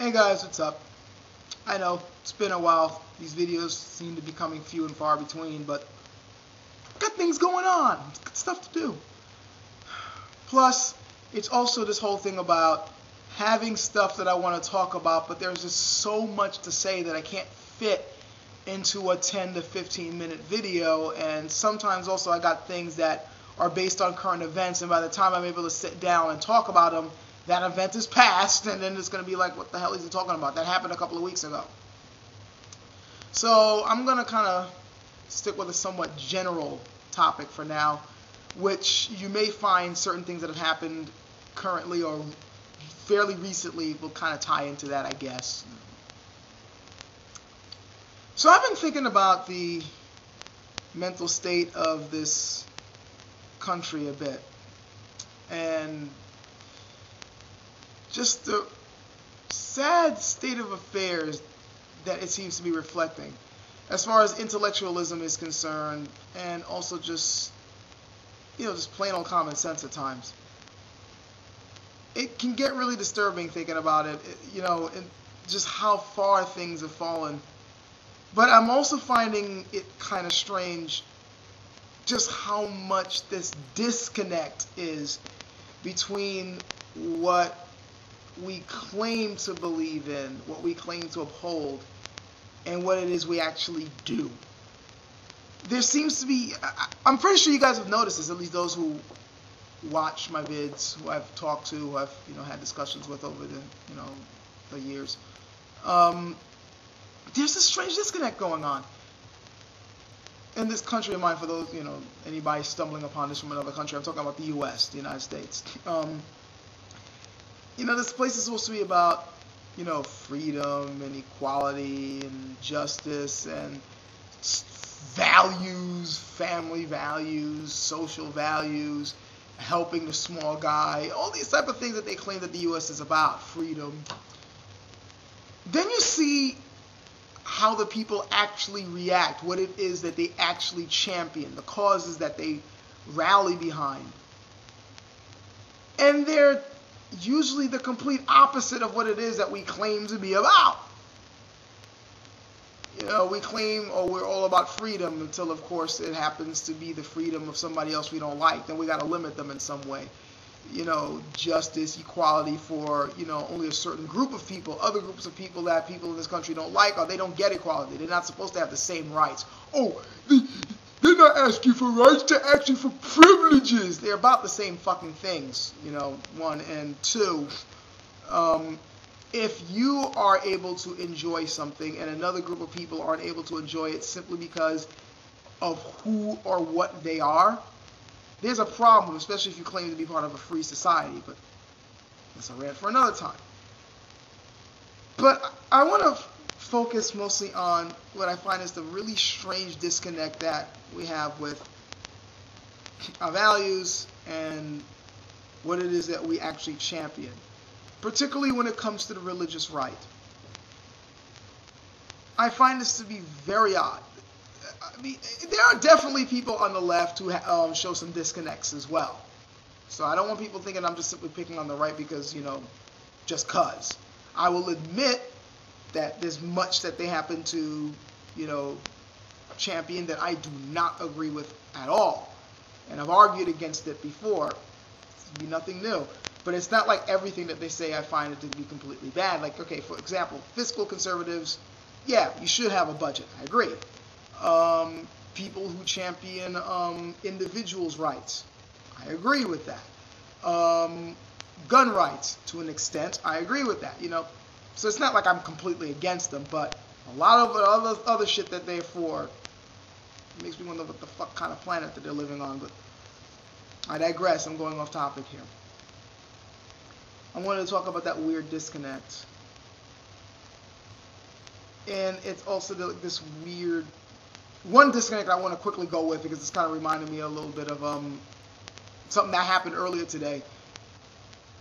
Hey guys, what's up? I know, it's been a while. These videos seem to be coming few and far between, but got things going on. Got stuff to do. Plus, it's also this whole thing about having stuff that I want to talk about, but there's just so much to say that I can't fit into a 10 to 15 minute video, and sometimes also I got things that are based on current events, and by the time I'm able to sit down and talk about them, that event is past, and then it's going to be like, what the hell is he talking about? That happened a couple of weeks ago. So I'm going to kind of stick with a somewhat general topic for now, which you may find certain things that have happened currently or fairly recently will kind of tie into that, I guess. So I've been thinking about the mental state of this country a bit, and just the sad state of affairs that it seems to be reflecting as far as intellectualism is concerned, and also just, just plain old common sense at times. It can get really disturbing thinking about it, and just how far things have fallen. But I'm also finding it kind of strange just how much this disconnect is between what we claim to believe in, what we claim to uphold, and what it is we actually do. There seems to be, I'm pretty sure you guys have noticed this, at least those who watch my vids, who I've talked to, who I've had discussions with over the years. There's a strange disconnect going on in this country of mine. For those, anybody stumbling upon this from another country, I'm talking about the U.S., the United States. This place is supposed to be about, freedom and equality and justice and values, family values, social values, helping the small guy, all these type of things that they claim that the U.S. is about, freedom. Then you see how the people actually react, what it is that they actually champion, the causes that they rally behind. And they're usually the complete opposite of what it is that we claim to be about. We claim, we're all about freedom until, of course, it happens to be the freedom of somebody else we don't like. Then we got to limit them in some way. Justice, equality for, only a certain group of people. Other groups of people that people in this country don't like, or they don't get equality. They're not supposed to have the same rights. They're not asking for rights, they're asking for privileges. They're about the same fucking things, one. And two, if you are able to enjoy something and another group of people aren't able to enjoy it simply because of who or what they are, there's a problem, especially if you claim to be part of a free society. But that's a rant for another time. But I want to focus mostly on what I find is the really strange disconnect that we have with our values and what it is that we actually champion, particularly when it comes to the religious right. I find this to be very odd. I mean, there are definitely people on the left who show some disconnects as well. So I don't want people thinking I'm just simply picking on the right because, just cause. I will admit that there's much that they happen to, champion that I do not agree with at all. And I've argued against it before. It'd be nothing new. But it's not like everything that they say I find it to be completely bad. Like, okay, for example, fiscal conservatives, yeah, you should have a budget. I agree. People who champion individuals' rights, I agree with that. Gun rights, to an extent, I agree with that. So it's not like I'm completely against them, but a lot of the other shit that they're for makes me wonder what the fuck kind of planet that they're living on. But I digress. I'm going off topic here. I wanted to talk about that weird disconnect. And it's also this weird one disconnect I want to quickly go with because it's kind of reminding me a little bit of something that happened earlier today.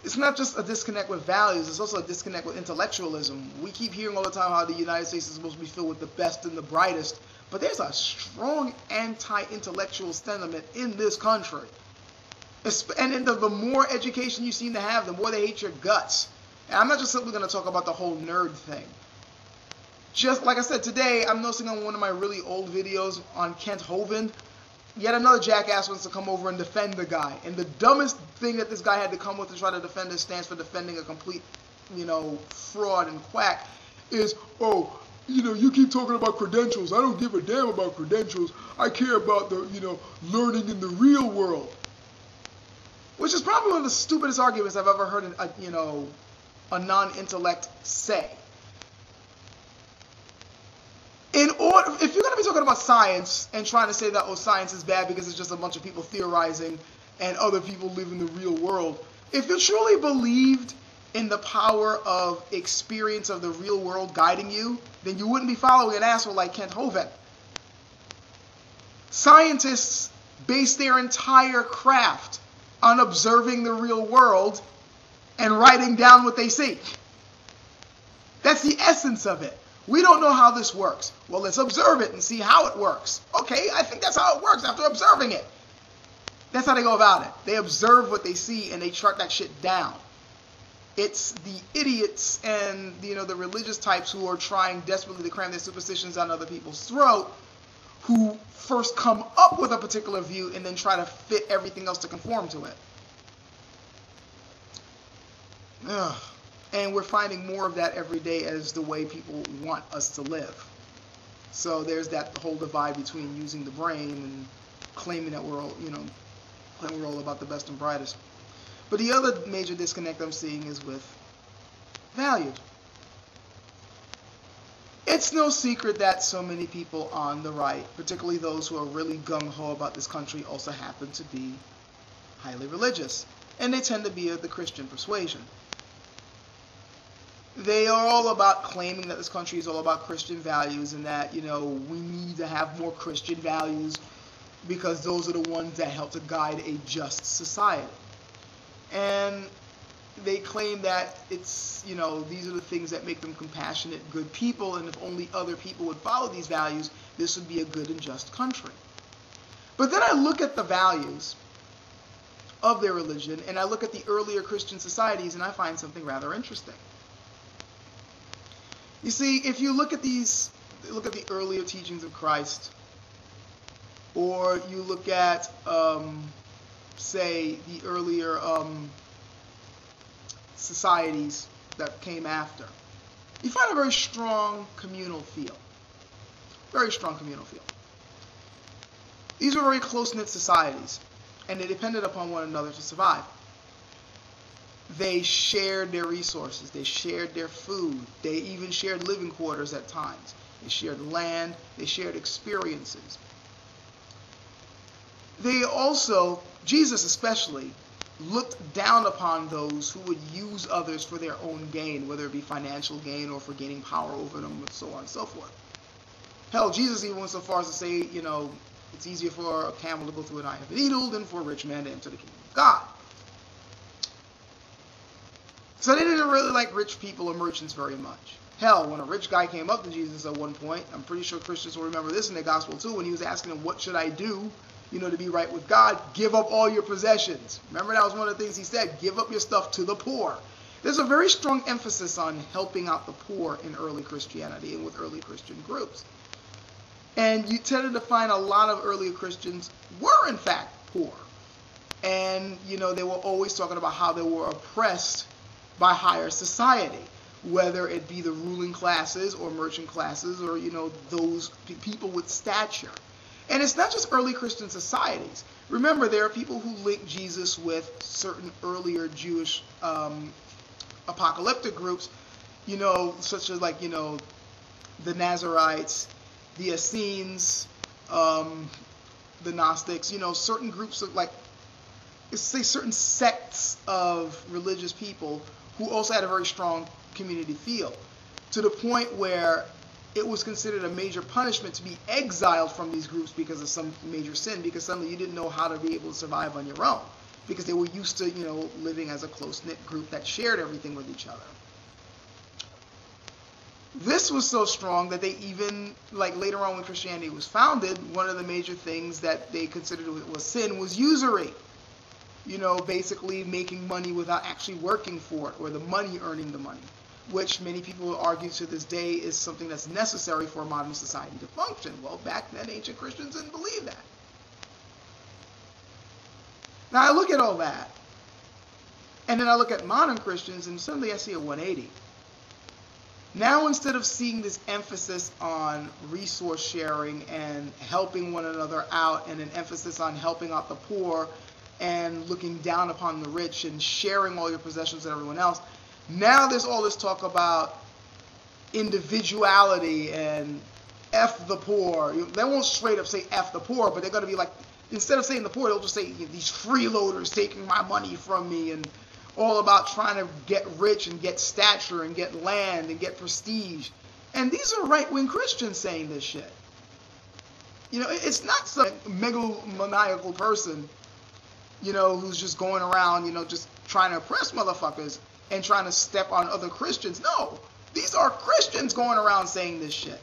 It's not just a disconnect with values, it's also a disconnect with intellectualism. We keep hearing all the time how the United States is supposed to be filled with the best and the brightest, but there's a strong anti-intellectual sentiment in this country. And the more education you seem to have, the more they hate your guts. And I'm not just simply going to talk about the whole nerd thing. Just like I said, today I'm noticing on one of my really old videos on Kent Hovind, yet another jackass wants to come over and defend the guy. And the dumbest thing that this guy had to come with to try to defend his stance for defending a complete, fraud and quack is, oh, you keep talking about credentials. I don't give a damn about credentials. I care about the, learning in the real world. Which is probably one of the stupidest arguments I've ever heard a non-intellect say. If you're going to be talking about science and trying to say that, science is bad because it's just a bunch of people theorizing and other people live in the real world, if you truly believed in the power of experience of the real world guiding you, then you wouldn't be following an asshole like Kent Hovind. Scientists base their entire craft on observing the real world and writing down what they see. That's the essence of it. We don't know how this works. Well, let's observe it and see how it works. Okay, I think that's how it works after observing it. That's how they go about it. They observe what they see and they chart that shit down. It's the idiots and the religious types who are trying desperately to cram their superstitions down other people's throat who first come up with a particular view and then try to fit everything else to conform to it. Ugh. And we're finding more of that every day as the way people want us to live. So there's that whole divide between using the brain and claiming that we're all about the best and brightest. But the other major disconnect I'm seeing is with values. It's no secret that so many people on the right, particularly those who are really gung-ho about this country, also happen to be highly religious. And they tend to be of the Christian persuasion. They are all about claiming that this country is all about Christian values and that, we need to have more Christian values because those are the ones that help to guide a just society. And they claim that it's, these are the things that make them compassionate, good people, and if only other people would follow these values, this would be a good and just country. But then I look at the values of their religion, and I look at the earlier Christian societies, and I find something rather interesting. You see, if you look at the earlier teachings of Christ, or you look at, say, the earlier societies that came after, you find a very strong communal feel. Very strong communal feel. These were very close-knit societies, and they depended upon one another to survive. They shared their resources. They shared their food. They even shared living quarters at times. They shared land. They shared experiences. They also, Jesus especially, looked down upon those who would use others for their own gain, whether it be financial gain or for gaining power over them, and so on and so forth. Hell, Jesus even went so far as to say, it's easier for a camel to go through an eye of a needle than for a rich man to enter the kingdom of God. So they didn't really like rich people or merchants very much. Hell, when a rich guy came up to Jesus at one point, I'm pretty sure Christians will remember this in their gospel too, when he was asking him, what should I do, to be right with God? Give up all your possessions. Remember, that was one of the things he said, give up your stuff to the poor. There's a very strong emphasis on helping out the poor in early Christianity and with early Christian groups. And you tended to find a lot of earlier Christians were in fact poor. And, they were always talking about how they were oppressed by higher society, whether it be the ruling classes or merchant classes or, those people with stature. And it's not just early Christian societies. Remember, there are people who link Jesus with certain earlier Jewish apocalyptic groups, such as the Nazarites, the Essenes, the Gnostics, certain groups of certain sects of religious people who also had a very strong community feel, to the point where it was considered a major punishment to be exiled from these groups because of some major sin, because suddenly you didn't know how to be able to survive on your own, because they were used to, living as a close-knit group that shared everything with each other. This was so strong that they even, later on when Christianity was founded, one of the major things that they considered was sin was usury. basically making money without actually working for it, or the money earning the money, which many people will argue to this day is something that's necessary for a modern society to function. Well, back then, ancient Christians didn't believe that. Now, I look at all that, and then I look at modern Christians, and suddenly I see a 180. Now, instead of seeing this emphasis on resource sharing and helping one another out, and an emphasis on helping out the poor and looking down upon the rich and sharing all your possessions with everyone else, now there's all this talk about individuality and F the poor. They won't straight up say F the poor, but they're going to be like, instead of saying the poor, they'll just say these freeloaders taking my money from me, and all about trying to get rich and get stature and get land and get prestige. And these are right-wing Christians saying this shit. It's not some megalomaniacal person, who's just going around, just trying to oppress motherfuckers and trying to step on other Christians. No, these are Christians going around saying this shit.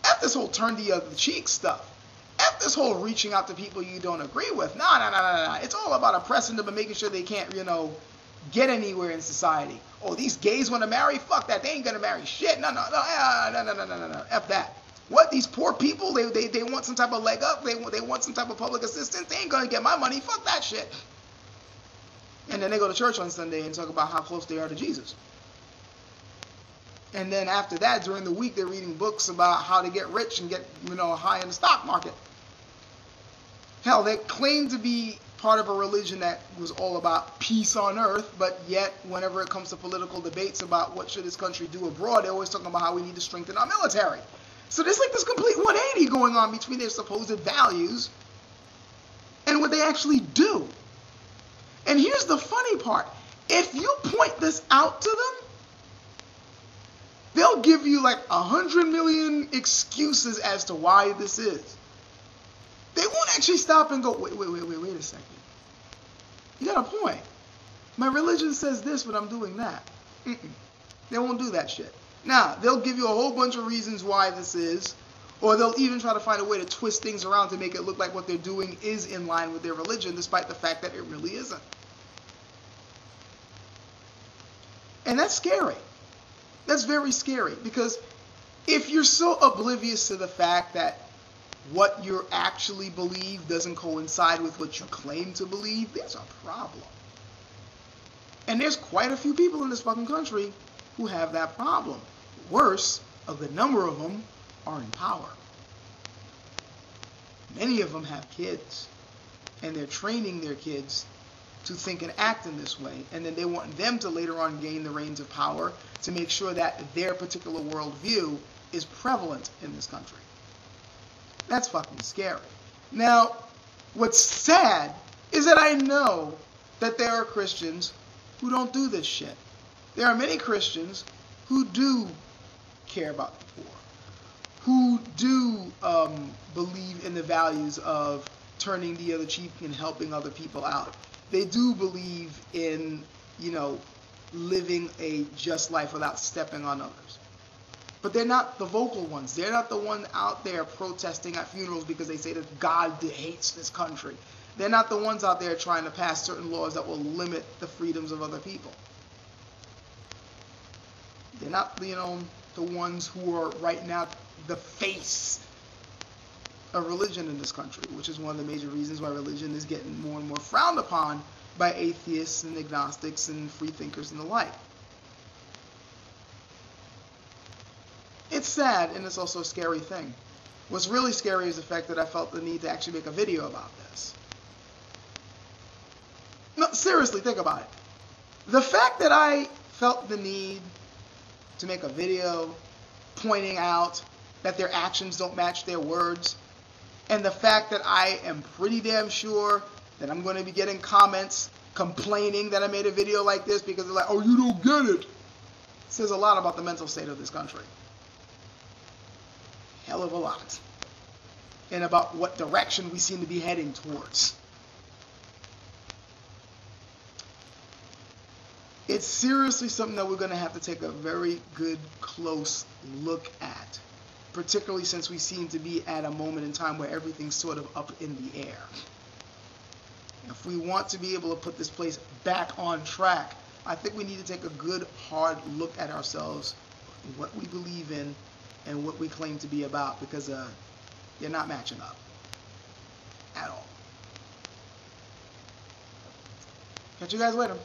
F this whole turn the other cheek stuff. F this whole reaching out to people you don't agree with. Nah. It's all about oppressing them and making sure they can't, get anywhere in society. Oh, these gays want to marry? Fuck that. They ain't going to marry shit. No. F that. What? These poor people, they want some type of leg up. They want some type of public assistance. They ain't going to get my money. Fuck that shit. And then they go to church on Sunday and talk about how close they are to Jesus. And then after that, during the week, they're reading books about how to get rich and get, high in the stock market. Hell, they claim to be part of a religion that was all about peace on earth, but yet whenever it comes to political debates about what should this country do abroad, they're always talking about how we need to strengthen our military. So there's like this complete 180 going on between their supposed values and what they actually do. And here's the funny part. If you point this out to them, they'll give you like 100 million excuses as to why this is. They won't actually stop and go, wait a second. You got a point. My religion says this, but I'm doing that. They won't do that shit. Now, they'll give you a whole bunch of reasons why this is, or they'll even try to find a way to twist things around to make it look like what they're doing is in line with their religion, despite the fact that it really isn't. And that's scary. That's very scary, because if you're so oblivious to the fact that what you actually believe doesn't coincide with what you claim to believe, there's a problem. And there's quite a few people in this fucking country who have that problem. Worse, a good number of them are in power. Many of them have kids, and they're training their kids to think and act in this way, and then they want them to later on gain the reins of power to make sure that their particular worldview is prevalent in this country. That's fucking scary. Now, what's sad is that I know that there are Christians who don't do this shit. There are many Christians who do care about the poor, who do believe in the values of turning the other cheek and helping other people out. They do believe in, living a just life without stepping on others. But they're not the vocal ones. They're not the one out there protesting at funerals because they say that God hates this country. They're not the ones out there trying to pass certain laws that will limit the freedoms of other people. They're not, the ones who are right now the face of religion in this country, which is one of the major reasons why religion is getting more and more frowned upon by atheists and agnostics and free thinkers and the like. It's sad, and it's also a scary thing. What's really scary is the fact that I felt the need to actually make a video about this. No, seriously, think about it. The fact that I felt the need to make a video pointing out that their actions don't match their words, and the fact that I am pretty damn sure that I'm going to be getting comments complaining that I made a video like this because they're like, oh, you don't get it, says a lot about the mental state of this country. Hell of a lot. And about what direction we seem to be heading towards. It's seriously something that we're going to have to take a very good, close look at. Particularly since we seem to be at a moment in time where everything's sort of up in the air. If we want to be able to put this place back on track, I think we need to take a good, hard look at ourselves, what we believe in, and what we claim to be about, because you're not matching up at all. Catch you guys later.